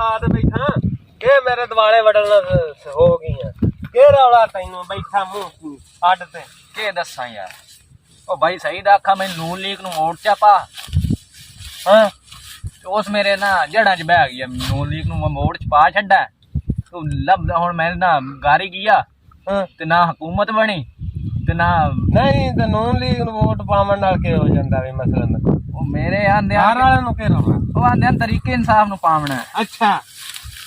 औलाद बैठा के मेरे दिवाले वड़न हो गई के रौला तैनू बैठा मुंह अड ते के दसा यार ओ भाई सही आखा मैं नून लीग नूं वोट चा पा हाँ उस मेरे ना जड़ा च बह गया नून लीग नूं वोट च पा छड्डा तू लब हुण मैं ना गारी गया ते ना हुकूमत बनी ते ना नहीं ते नून लीग नूं वोट पावन नाल के हो जांदा वे मसलन ओ मेरे आंदे हर वाले नूं के रौला ओ आंदे तरीके इंसाफ नूं पावना अच्छा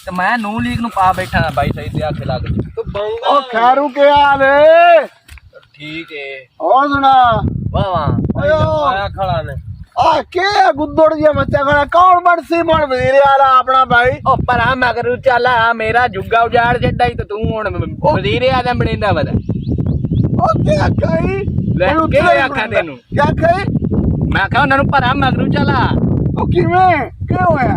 ते मैं नून लीग नूं पा बैठा भाई सही ते आखे लग तू बंगा ओ खैरू के हाल है ठीक है और सुना वाह वाह ओयो आया खड़ा ने आ के गुद्दड़ जी मच्चा खड़ा कौन बड़सी मन वजीर आला अपना भाई ओ पर हम अगर चल मेरा जुग्गा उजाड़ छड्डा ही तो तू हुण वजीर आजम बनेंदा वदा ओ क्या कही ले के आखा तेनू क्या कही मैं कहा उन्हां नूं पर हम अगर चला ओ किवें के होया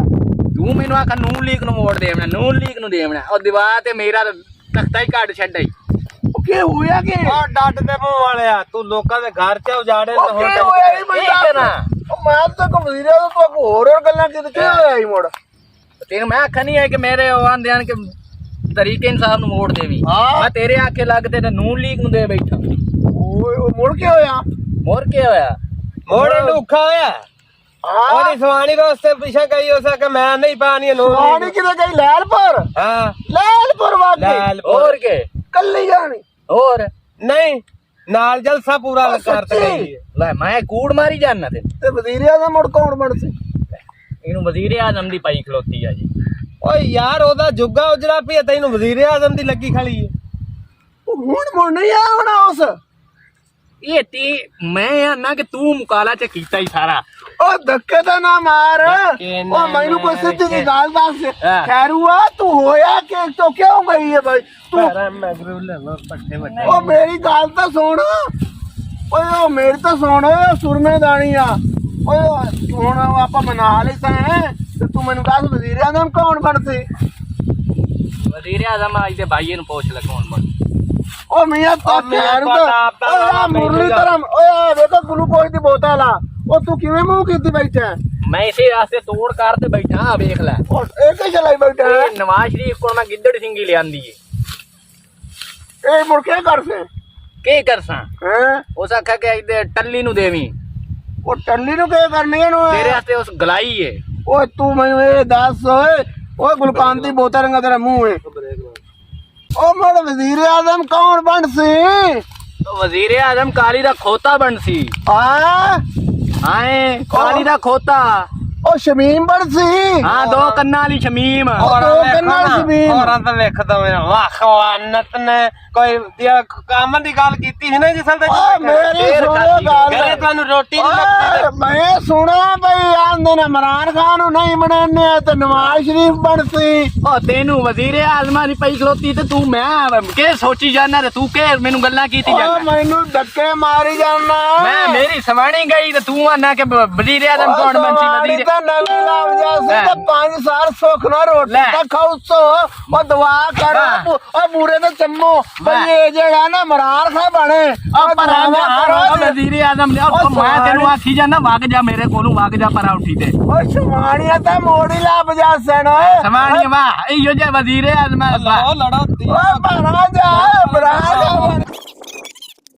तू मैनू आखा नून लीग नूं वोट देवना नून लीग नूं देवना और दीवार ते मेरा तख्ता ही काट छड्डा ही ओ के होया के ओ डट दे मुंह वालिया तू लोकां दे घर च उजाड़े ओ ते के हुण होया ही तैनू मैं ना ओ मैं तो को वजीर आला तो को और गल्लां के के होया ही मोड़ तेन मैं आखा नहीं है कि मेरे आंदे आन के तरीके इंसाफ नूं वोट देवी हां मैं तेरे आखे लगते ते नून लीग नूं दे बैठा ओ मोड़ के होया मोर के होया मोड़ दुखा होया ओदी सवानी रोस्ते पीछे गई हो सके मैं नहीं पानी नून पानी किधर गई लैलपुर हां लैलपुर वाके लाल और के कल्ली जानी और नहीं नाल जलसा पूरा कर ते गई ले मैं कूड़ मारी जाना ते वजीर आला मोड़ कौन बड़सी इनू वजीर आजम दी पाई खलोती है जी ओए यार ओदा जुग्गा उजड़ा पिया तैनू वजीर आजम दी लगी खड़ी है हुण मुड़ नहीं आवना उस ये ती मैं आना कि तू मुकाला च कीता ही सारा ओ धक्के तो ना मार धक्के ना ओ मैनू कोई मार सीधी के। गाल दस हाँ। खैरुआ तू होया के तो क्यों गई है भाई तू मगरूल पट्टे बट्टे ओ मेरी गाल तो सुन ओए ओ मेरी तो सुन सुरमे दानी आ ओए हुण आपा मना ले सै ते तू मैनू दस वजीर आजम कौन बनसी वजीर आजम आज दे भाई नु पूछ ले कौन बन ओ मियां तो ओ मियां खैर पता आपदा तो नाम नहीं मुरलीधरम ओए देखो ग्लूकोज दी बोतल आ ओ तू किवें मुंह कीती बैठा है मैं इसे रास्ते तोड़ कर ते बैठा हाँ देख ले ओ एक ही चलाई बैठा है नवाज शरीफ को मैं गिद्दड़ सिंगी ले आंदी है ए मुड़ के कर से के करसा हैं उस आखा के इधर टल्ली नु देवी ओ टल्ली नु के करनी है नु तेरे वास्ते उस गलाई है ओए तू मैनू ए दस ओए गुलकान दी बोतल रंगा तेरा मुंह है ओ मेरे वजीर आजम कौन बन सी तो वजीर आजम काली दा खोता बन सी आ हाए काली दा खोता ओ शमीम बन सी हाँ दो कन्ना वाली शमीम और दो कन्ना शमीम और तो वेख दवे वाह खवानत ने कोई दिया काम दी गल कीती है ना जिसल ओ मेरी सुनो गाल घरे तानू रोटी नहीं लगती ओए, मैं सुना भाई आंदे ने इमरान खान नु नहीं बनाने ते नवाज शरीफ बन सी ओ तेनू वजीर आजम दी पई खलोती ते तू मैं के सोची जाना रे तू के मेनू गल्लां कीती ओ जाना मैनू धक्के मारी जाना मैं मेरी सवाणी गई ते तू आना के वजीर आजम कौन बन सी वजीर नवी लाभ जैसे तो 5 साल सुख ना रोटी ले। का खाओ सो और दुआ कर हाँ। और बुरे तो चम्मो भाई ये जगह ना इमरान खान बने और परावा करो वजीर आजम ने ओ मैं तेनू आखी जाना वग जा मेरे कोलों वग जा परा उठी ते और शुमानिया तो मोड़ी लाभ जैसे ना सवाणी वाह इयो जे वजीर आजम लड़ो लड़ो ओ परा जा इमरान खान